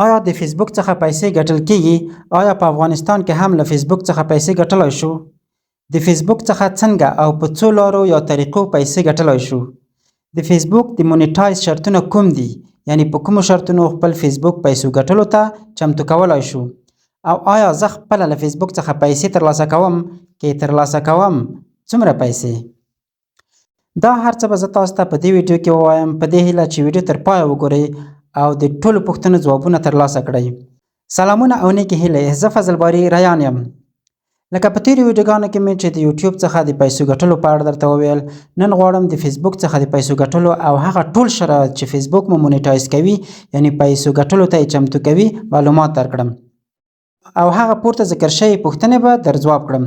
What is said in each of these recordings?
آیا د فیسبوک څخه پیسې ګټل کیږي؟ آیا په افغانستان کې هم له فیسبوک څخه پیسې ګټلای شو؟ د فیسبوک څخه څنګه او په څو لارو یا طریقو پیسې ګټلای شو؟ د فیسبوک د مونیټایز شرطونه کوم دي؟ یعنی په کومو شرطونو خپل فیسبوک پیسو ګټلو ته چمتو کولای شو؟ او آیا زه خپله له فیسبوک څخه پیسې ترلاسه کوم؟ که ترلاسه کوم څومره پیسې؟ دا هر څه به زه تاسو ته په دې ویډیو کې ووایم، په دې هیله چې ویډیو تر پایه وګورئ او د ټولو پوښتنو ځوابونه ترلاسه کړئ. سلامونه او نیکې هیلې، زه فضل باري ریان یم. لکه په تېرو ویډیوګانو کې مې چې د یوټیوب څخه د پیسو ګټلو په اړه درته وویل، نن غواړم د فیسبوک څخه د پیسو ګټلو او هغه ټول شرایط چې فیسبوک مو مونیټایز کوي، یعنی پیسو ګټلو ته یې چمتو کوي، معلومات درکړم او هغه پورته ذکر شوي پوښتنې به در ځواب کړم.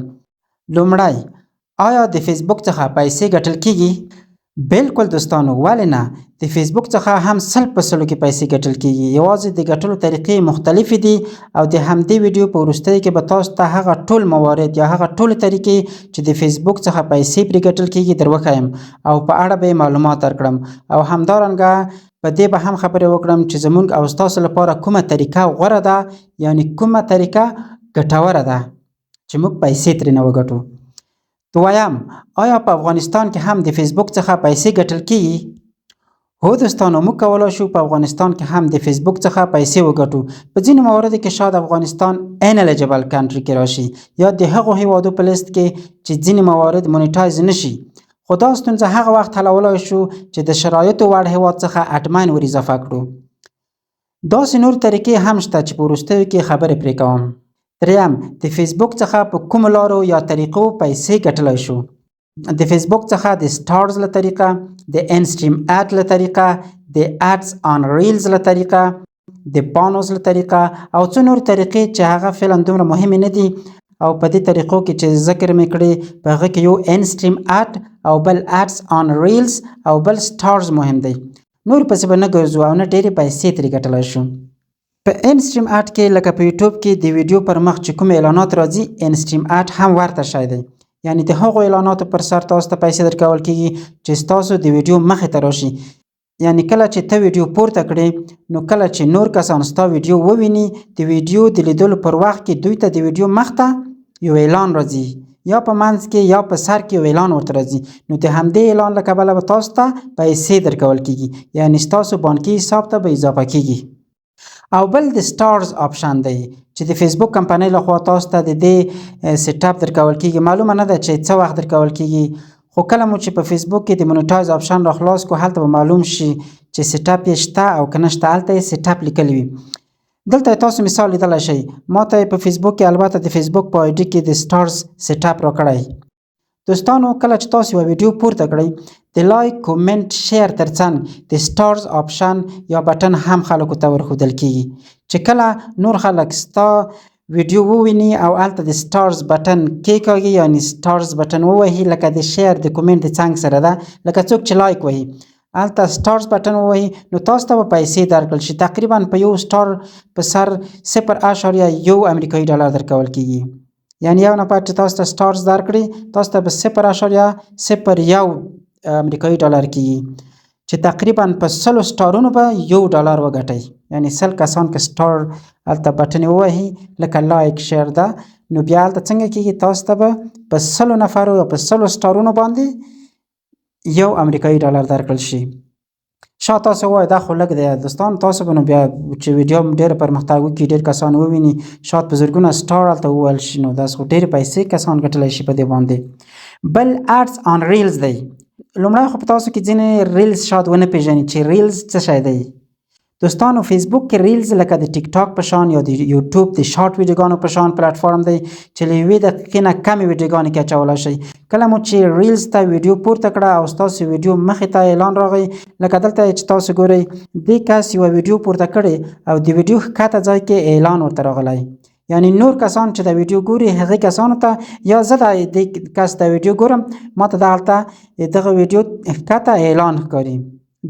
لومړی، آیا د فیسبوک څخه پیسې ګټل کیږي؟ بالکل دوستانو، ولې نه؟ د فیسبوک څخه هم سل په سلو کې پیسې ګټل کیږي. یوازې د ګټلو طریقې مختلفې دي او د همدې ویډیو په وروستۍ کې به تاسو ته هغه ټول موارد یا هغه ټولې طریقې چې د فیسبوک څخه پیسې پرې ګټل کیږي در وښیم او په اړه به یې معلومات درکړم او همدارنګه په دې به هم خبرې وکړم چې زموږ او ستاسو لپاره کومه طریقه غوره ده، یعنی کومه طریقه ګټوره ده چې موږ پیسې ترېنه وګټو. دویم، آیا په افغانستان کې هم د فیسبوک څخه پیسې ګټل کیږي؟ هو دوستانو، موږ کولی شو په افغانستان کې هم د فیسبوک څخه پیسې وګټو. په ځینو مواردو کې شاید افغانستان انلیجبل کنټري کې راشي یا د هغو هیوادو په لیست کې چې ځینې موارد مونیټایز نشي، خو دا ستونزه هغه وخت حلولای شو چې د شرایطو وړ هیواد څخه اډمین ور اضافه کړو. داسې نور طریقې هم شته چې په وروستیو کې خبرې پرې کوم. دریم، د فیسبوک څخه په کومو لارو یا طریقو پیسې ګټلی شو؟ د فیسبوک څخه د سټارز له طریقه، د انسټریم اډ له طریقه، د اډز آن ریلز له طریقه، د بانوز له طریقه او څو نور طریقې چې هغه فعلا دومره مهمې نه دي او په دې طریقو کې چې ذکر مې کړی په هغه کې یو انسټریم اډ او بل اډز آن ریلز او بل سټارز مهم دی. نور پسې به نه ګرځو او نه ډېرې پیسې ترې ګټلی شو. په انسټریم اډ کې لکه په یوټیوب کې د ویډیو پر مخ چې کوم اعلانات راځي، انسټریم اډ هم ورته شی دی. یعنی د هغو اعلاناتو پر سر تاسو ته پیسې درکول کیږي چې ستاسو د ویډیو مخې ته راشي. یعنی کله چې ته ویډیو پورته کړې، نو کله چې نور کسان ستا ویډیو وویني، د ویډیو د لیدلو پر وخت کې دوی ته د ویډیو مخ ته یو اعلان راځي، یا په منځ کې یا په سر کې یو اعلان ورته راځي. نو د همدې اعلان له کبله به تاسو ته پیسې درکول کیږي، یعنی ستاسو بانکي حساب ته به اضافه کیږي. او بل د سټارز آپشن دی چې د فیسبوک کمپنۍ لخوا تاسو ته د دې سیټ اپ درکول کیږي. معلومه نه ده چې څه وخت درکول کیږي، خو کله مو چې په فیسبوک کې د مونیټایز آپشن را خلاص کو، هلته به معلوم شي چې سیټ اپ یې شته او که نه شته. هلته یې سیټ اپ لیکلی وي. دلته تاسو مثال لیدلی شئ. ما ته په فیسبوک کې البته د فیسبوک په آی ډي کې د سټارز سیټ اپ راکړی. دوستانو، کله چې تاسو یوه ویډیو پورته کړئ، د لایک، کومنټ، شیر ترڅنګ د سټارز آپشن یا بټن هم خلکو ته ورښودل کیږي چې کله نور خلک ستا ویډیو وویني او هلته د سټارز بټن کېکاږي، یعنی سټارز بټن ووهي، لکه د شیر د کومنټ د څنګ سره ده، لکه څوک چې لایک وهي، هلته سټارز بټن ووهي، نو تاسو ته به پیسې درکړل شي. تقریبا په یو سټار په سر 0.1 امریکایي ډالر درکول کیږي. یعنی یو نفر چې تاسو ته سټارز درکړي، تاسو ته به 0.01 امریکایي ډالر کیږي، چې تقریبا په 100 سټارونو به $1 وګټئ. یعنی 100 کسان که سټار هلته بټنې ووهي، لکه لایک، شیر ده، نو بیا هلته څنګه کیږي، تاسو ته به په 100 نفرو یا په 100 سټارونو باندې $1 امریکایي درکړل شي. شاید تاسو ووایئ دا خو لږ دی. دوستان، تاسو به نو بیا چې ویډیو ډېره پرمختګ وکړي، ډېر کسان وویني، شاید په زرګونه سټار هلته ووهل شي، نو داسې خو ډېرې پیسې کسان ګټلی شي په دې باندې. بل اډز آن ریلز دی. لومړی خو په تاسو کې ځینې ریلز شاید ونه پېژني چې ریلز څه شی دی. دوستانو، فیسبوک کې ریلز لکه د ټیک ټاک په شان یا د یوټیوب د شارټ ویډیوګانو په شان پلیټفارم دی چې له 1 دقیقې نه کمې ویډیوګانې کې اچولی شئ. کله مو چې ریلز ته ویډیو پورته کړه او ستاسو ویډیو مخې ته اعلان راغی، لکه دلته چې تاسو ګورئ، دې کس یوه ویډیو پورته کړې او د ویډیو ښکته ځای کې اعلان ورته راغلی. یعنی نور کسان چې دا ویډیو ګوري، هغې کسانو ته یا زه د کس دا ویډیو ګورم، ما ته دلته دغه ویډیو ښکته اعلان ښکاري.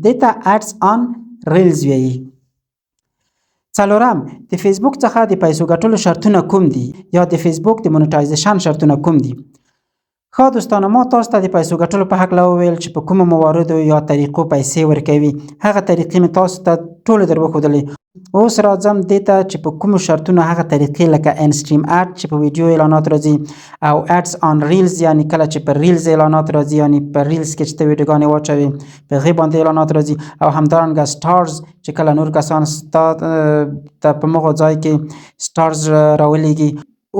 دې ته اډز آن ریلز وایي. څلورم، د فیسبوک څخه د پیسو ګټلو شرطونه کوم دي یا د فیسبوک د مونیټایزیشن شرطونه کوم دي؟ ښه دوستانو، ما تاسو ته د پیسو ګټلو په هکله وویل چې په کومو مواردو یا طریقو پیسې ورکوي. هغه طریقې مې تاسو ته ټولې در وښودلې. اوس راځم دې ته چې په کومو شرطونو هغه طریقې لکه انسټریم اډ چې په ویډیو اعلانات راځي، او اډز آن ریلز یعنې کله چې په ریلز اعلانات راځي، یعنې په ریلز کې چې ته ویډیوګانې واچوې په هغې باندې اعلانات راځي، او همدارنګه سټارز چې کله نور کسان ستا ته په مغو ځای کې سټارز راولېږي.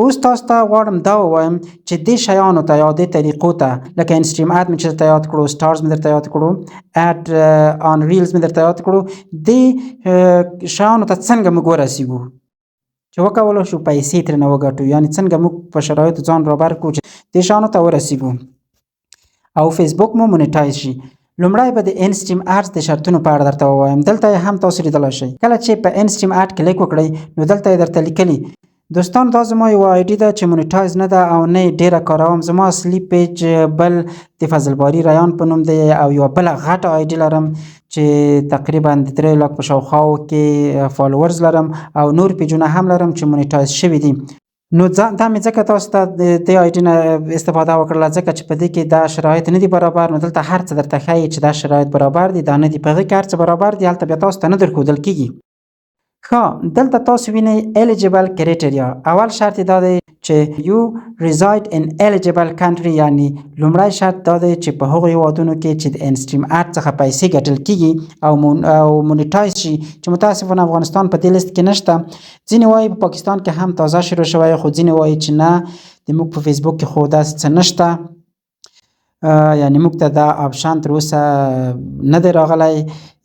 اوس تاسو ته غواړم دا ووایم چې دې شیانو ته یا دې طریقو ته لکه انسټریم اډ مې چې درته یاد کړو، سټارز مې درته یاد کړو، اډ آن ریلز مې درته یاد کړو، دې شیانو ته څنګه موږ ورسیږو چې وکولی شو پیسې ترېنه وګټو، یعنې څنګه موږ په شرایطو ځان برابر کړو چې دې شیانو ته ورسیږو او فیسبوک مو مونیټایز شي. لومړی به د انسټریم اډز د شرطونو په اړه درته ووایم. دلته یې هم تاسو لیدلی شئ. کله چې په انسټریم اډ کلیک وکړئ نو دلته یې درته لیکلي دوستان دا زما یوه آیډي ده چې مونیټایز نه ده او نه یې ډېره کاروم. زما اصلي پیج بل د فضل باري ریان په نوم دی او یوه بله غټه آیډي لرم چې تقریبا د 3 لاک په شاوخواو کې فالوورز لرم او نور پیجونه هم لرم چې مونیټایز شوي دي. نو دا مې ځکه تاسو ته د دې آیډي نه استفاده وکړله ځکه چې په دې کې دا شرایط نه دي برابر. نو دلته هر څه درته ښایي چې دا شرایط برابر دي، دا نه دي. په هغې کې هر څه برابر دي، هلته بیا تاسو ته نه درښودل کېږي. ښه، دلته تاسو وینئ eligible criteria. اول شرط دا دی چې you reside in eligible country، یعنی لومړی شرط دا دی چې په هغو هېوادونو کې چې د انسټریم اډ څخه پیسې ګټل کېږي او مونیټایز شي، چې متاسفانه افغانستان په دې لیست کې نشته. ځینې وایي په پاکستان کې هم تازه شروع شوی، خو ځینې وایي چې نه، د موږ په فیسبوک کې خو داسې څه نشته، یعنی موږ ته دا آپشن تر اوسه نه دی راغلی.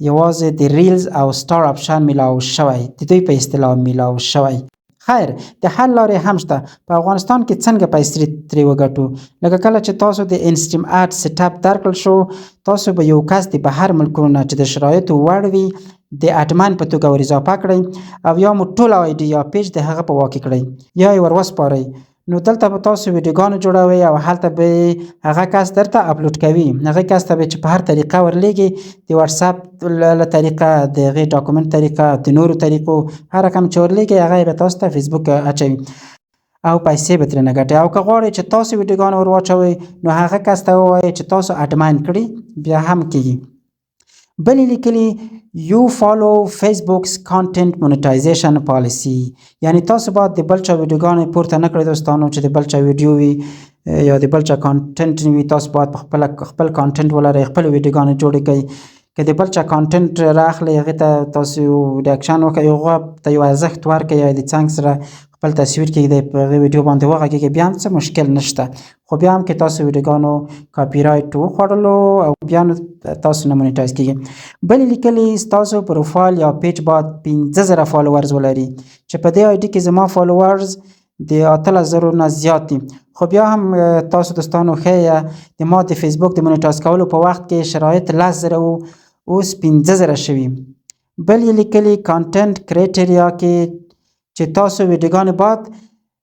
یوازې د ریلز او سټار آپشن میلاو شوی، د دوی په اصطلاح میلاو شوی. خیر، د حل لارې هم شته. په افغانستان کې څنګه پیسې ترې وګټو؟ لکه کله چې تاسو د انسټریم اډ سیټ اپ درکړل شو، تاسو به یو کس د بهر ملکونو نه چې د شرایطو وړ وي د اډمن په توګه ور اضافه کړئ او یا مو ټوله آیډي یا پیج د هغه په واک کې کړئ یا یې ور وسپارئ. نو دلته به تاسو ویډیوګانې جوړوئ او هلته به هغه کس درته اپلوډ کوي. هغه کس ته به چې په هر طریقه ورلیږي، د واتساپ له طریقه، د هغې ډاکومنټ طریقه، د نورو طریقو، هر رقم چې ورلیږي هغه یې به تاسو ته فیسبوک اچوي او پیسې به ترېنه ګټئ. او که غواړئ چې تاسو ویډیوګانې ور واچوئ نو هغه کس ته ووایئ چې تاسو اډماین کړي، بیا هم کېږي. بل یې لیکلي you follow Facebook's content monetization policy، یعنی تاسو باید د بل چا ویډیوګانې پورته نه کړئ دوستانو چې د بل چا ویډیو وي یا د بل چا کانټنټ وي. تاسو باید خپل کانټنټ ولرئ، خپل ویډیوګانې جوړې کړئ. که د بل چا کانټنټ راخلئ هغې ته تاسو ریاکشن وکړئ، هغه ته یو ارزښت ورکړئ یا د څنګ سره خپل تصویر کېږدئ، په هغې ویډیو باندې وغږېږئ، بیا هم څه مشکل نشته. خو بیا هم که تاسو ویډیوګانو کاپي رایټ وخوړلو او بیا نو تاسو نه مونیټایز کېږي. بل یې لیکلي ستاسو پروفایل یا پیج باید 50,000 فالوورز ولري، چې په دې آیډي کې زما فالوورز د 18,000 نه زیات دي. خو بیا هم تاسو دوستانو ښیه د ما د فیسبوک د مونیټایز کولو په وخت کې شرایط 10,000 وو، اوس 15,000 شوي. بل یې لیکلي کانټنټ کرایټریا کې چې تاسو ویډیوګانې باید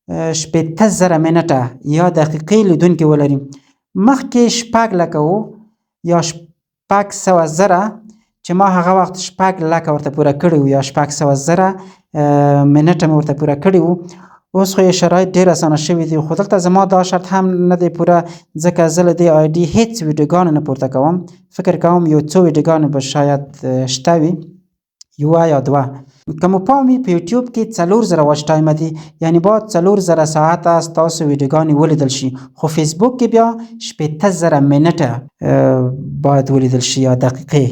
80,000 منټه یا دقیقې لیدونکي ولري. مخکې 6 لکه وو یا 600,000 چې ما هغه وخت 6 لکه ورته پوره کړي وو یا 600,000 منټه مې ورته پوره کړي وو. اوس خو یې شرایط ډېر اسانه شوي دي، خو دلته زما دا شرط هم نه دی پوره، ځکه زه له دې آیډي هېڅ ویډیوګانې نه پورته کوم. فکر کوم یو څو ویډیوګانې به شاید شته وي، یوه یا دوه. که مو پام وي په یوټیوب کې 4,000 واچ ټایمه دي، یعنې باید 4,000 ساعته ستاسو ویډیوګانې ولیدل شي. خو فیسبوک کې بیا 80,000 منټه باید ولیدل شي یا دقیقې.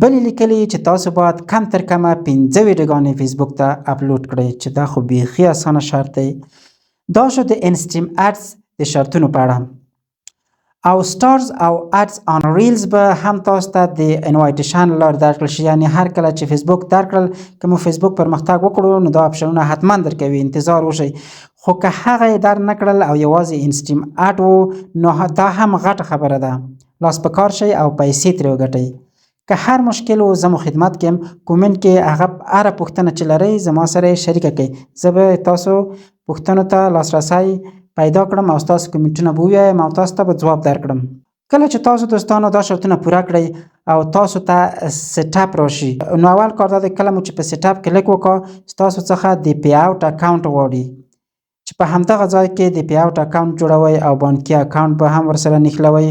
بل یې لیکلي چې تاسو باید کم تر کمه 5 ویډیوګانې فیسبوک ته اپلوډ کړئ، چې دا خو بیخي اسانه شرط دی. دا شو د انسټریم اډز د شرطونو په اړه. او سټارز او اډز آن ریلز به هم تاسو ته د انوایټیشن لارې درکړل شي، یعنې هر کله چې فیسبوک درکړل، که مو فیسبوک پرمختګ وکړو نو دا آپشنونه حتما درکوي، انتظار وشئ. خو که هغه یې در نه کړل او یوازې انسټریم اډ و نو دا هم غټه خبره ده، لاس په کار شئ او پیسې ترې وګټئ. که هر مشکل و زه مو خدمت کې کومنټ کې هغه هره پوښتنه چې لرئ زما سره یې شریکه کړئ، زه به تاسو پوښتنو ته لاسرسی پیدا کړم او ستاسو کومنټونه به ووایم او تاسو ته به ځواب درکړم. کله چې تاسو دوستانو دا شرطونه پوره کړئ او تاسو ته سیټ اپ راشي، نو اول کار دا دی کله مو چې په سیټ اپ کلیک وکړه ستاسو څخه د پی اوټ اکاونټ غواړي، چې چې په همدغه ځای کې د پی اوټ اکاونټ جوړوئ او بانکي اکاونټ به هم ورسره نښلوئ.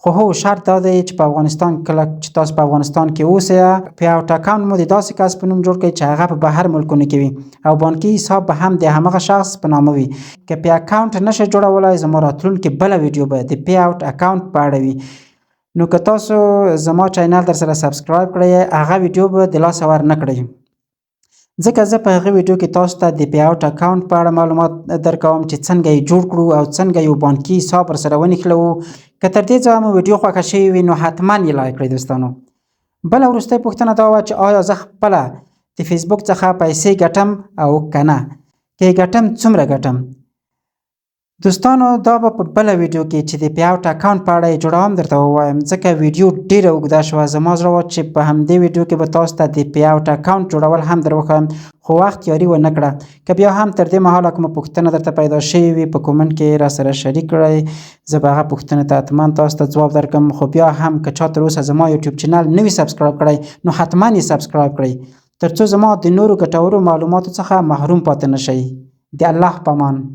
خو هو شرط دا دی چې په افغانستان کله چې تاسو په افغانستان کې اوسئ پی اوټ اکاونټ مو د داسې کس په نوم جوړ کړئ چې هغه په بهر ملکونو کې وي او بانکي حساب به هم د همغه شخص په نامه وي. که پی اکاونټ نشئ جوړولی زما راتلونکې بله ویډیو به د پی اوټ اکاونټ په اړه وي. نو که تاسو زما چینل در سره سبسکرایب کړئ هغه ویډیو به د لاسه ور نه کړئ ځکه زه په هغه ویډیو کې تاسو ته د پی اوټ اکاونټ په اړه معلومات درکوم چې څنګه یې جوړ کړو او څنګه یو بانکي حساب ورسره ونښلوو. که تر دې ځایه مو ویډیو خوښه شوې وي نو حتما یې لایک کړئ دوستانو. بله وروستۍ پوښتنه دا وه چې آیا زه خپله د فیسبوک څخه پیسې ګټم او که نه، که یې ګټم څومره ګټم؟ دوستانو دا به په بله ویډیو کې چې د پی اوټ اکاونټ په اړه یې جوړوم درته ووایم ځکه ویډیو ډېره اوږده شوه. زما زړه وه چې په همدې ویډیو کې به تاسو ته د پی اوټ اکاونټ جوړول هم در وښایم خو وخت یاري ونه کړه. که بیا هم تر دې مهاله کومه پوښتنه درته پیدا شوې وي په کومنټ کې راسره شریک کړئ، زه به هغه پوښتنې ته حتما تاسو ته ځواب درکړم. خو بیا هم که چا تر اوسه زما یوټیوب چینل نه وي سبسکرایب کړی نو حتما یې سبسکرایب کړئ تر څو زما د نورو ګټورو معلوماتو څخه محروم پاتې نه شئ. د الله په امان.